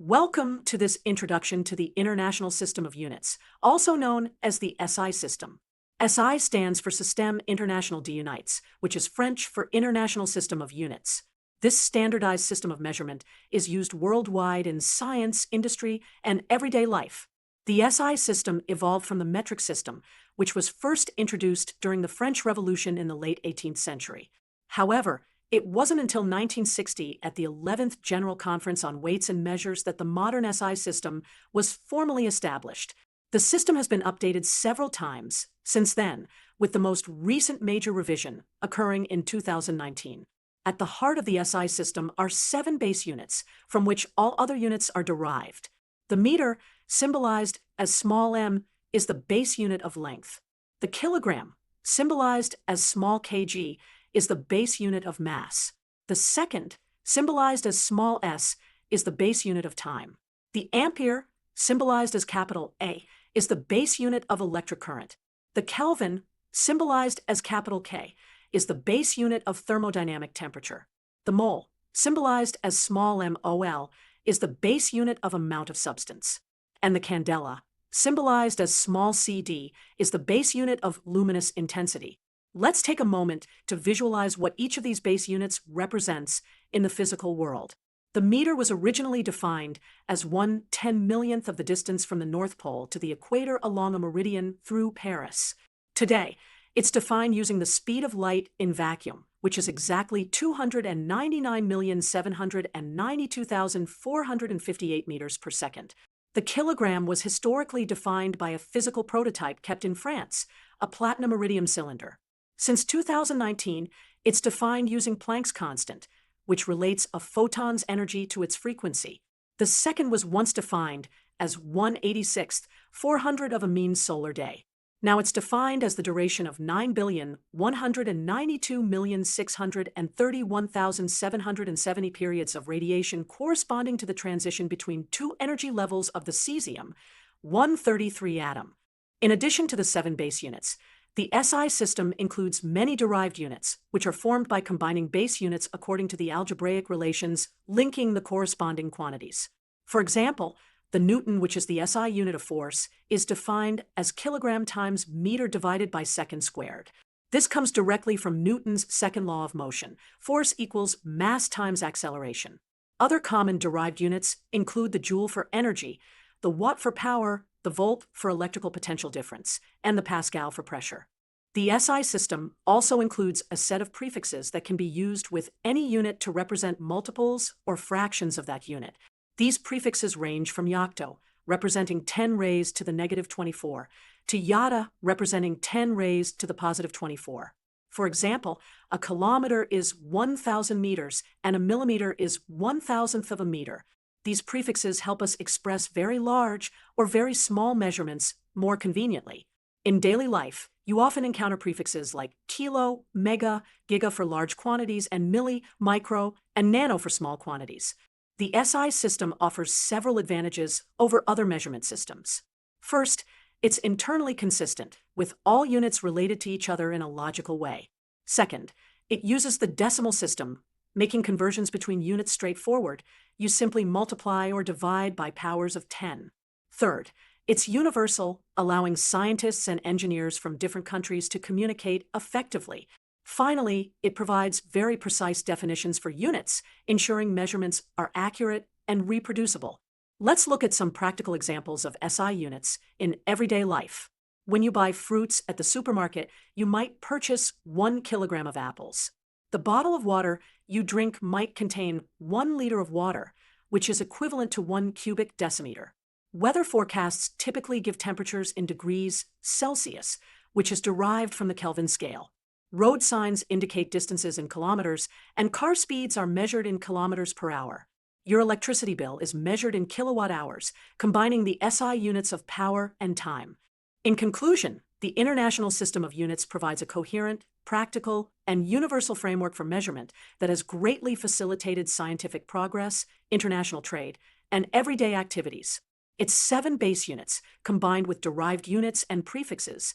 Welcome to this introduction to the International System of Units, also known as the SI system. SI stands for Système International d'Unités, which is French for International System of Units. This standardized system of measurement is used worldwide in science, industry, and everyday life. The SI system evolved from the metric system, which was first introduced during the French Revolution in the late 18th century. However, it wasn't until 1960 at the 11th General Conference on Weights and Measures that the modern SI system was formally established. The system has been updated several times since then, with the most recent major revision occurring in 2019. At the heart of the SI system are 7 base units, from which all other units are derived. The meter, symbolized as small m, is the base unit of length. The kilogram, symbolized as small kg, is the base unit of mass. The second, symbolized as small s, is the base unit of time. The ampere, symbolized as capital A, is the base unit of electric current. The Kelvin, symbolized as capital K, is the base unit of thermodynamic temperature. The mole, symbolized as small mol, is the base unit of amount of substance. And the candela, symbolized as small cd, is the base unit of luminous intensity. Let's take a moment to visualize what each of these base units represents in the physical world. The meter was originally defined as 1/10,000,000th of the distance from the North Pole to the equator along a meridian through Paris. Today, it's defined using the speed of light in vacuum, which is exactly 299,792,458 meters per second. The kilogram was historically defined by a physical prototype kept in France, a platinum iridium cylinder. Since 2019, it's defined using Planck's constant, which relates a photon's energy to its frequency. The second was once defined as 1/86th, 400 of a mean solar day. Now it's defined as the duration of 9,192,631,770 periods of radiation corresponding to the transition between 2 energy levels of the cesium-133 atom. In addition to the 7 base units, the SI system includes many derived units, which are formed by combining base units according to the algebraic relations linking the corresponding quantities. For example, the Newton, which is the SI unit of force, is defined as kilogram times meter divided by second squared. This comes directly from Newton's second law of motion: force equals mass times acceleration. Other common derived units include the joule for energy, the watt for power, the volt for electrical potential difference, and the Pascal for pressure. The SI system also includes a set of prefixes that can be used with any unit to represent multiples or fractions of that unit. These prefixes range from yocto, representing 10 raised to the negative 24, to yotta, representing 10 raised to the positive 24. For example, a kilometer is 1,000 meters and a millimeter is 1,000th of a meter. These prefixes help us express very large or very small measurements more conveniently. In daily life, you often encounter prefixes like kilo, mega, giga for large quantities, and milli, micro, and nano for small quantities. The SI system offers several advantages over other measurement systems. First, it's internally consistent, with all units related to each other in a logical way. Second, it uses the decimal system, making conversions between units straightforward. You simply multiply or divide by powers of 10. Third, it's universal, allowing scientists and engineers from different countries to communicate effectively. Finally, it provides very precise definitions for units, ensuring measurements are accurate and reproducible. Let's look at some practical examples of SI units in everyday life. When you buy fruits at the supermarket, you might purchase 1 kilogram of apples. The bottle of water you drink might contain 1 liter of water, which is equivalent to 1 cubic decimeter. Weather forecasts typically give temperatures in degrees Celsius, which is derived from the Kelvin scale. Road signs indicate distances in kilometers, and car speeds are measured in kilometers per hour. Your electricity bill is measured in kilowatt hours, combining the SI units of power and time. In conclusion, the International System of Units provides a coherent, practical, and universal framework for measurement that has greatly facilitated scientific progress, international trade, and everyday activities. Its 7 base units, combined with derived units and prefixes,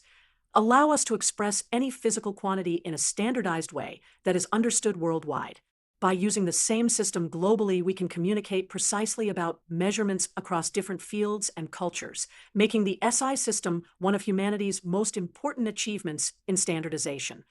allow us to express any physical quantity in a standardized way that is understood worldwide. By using the same system globally, we can communicate precisely about measurements across different fields and cultures, making the SI system one of humanity's most important achievements in standardization.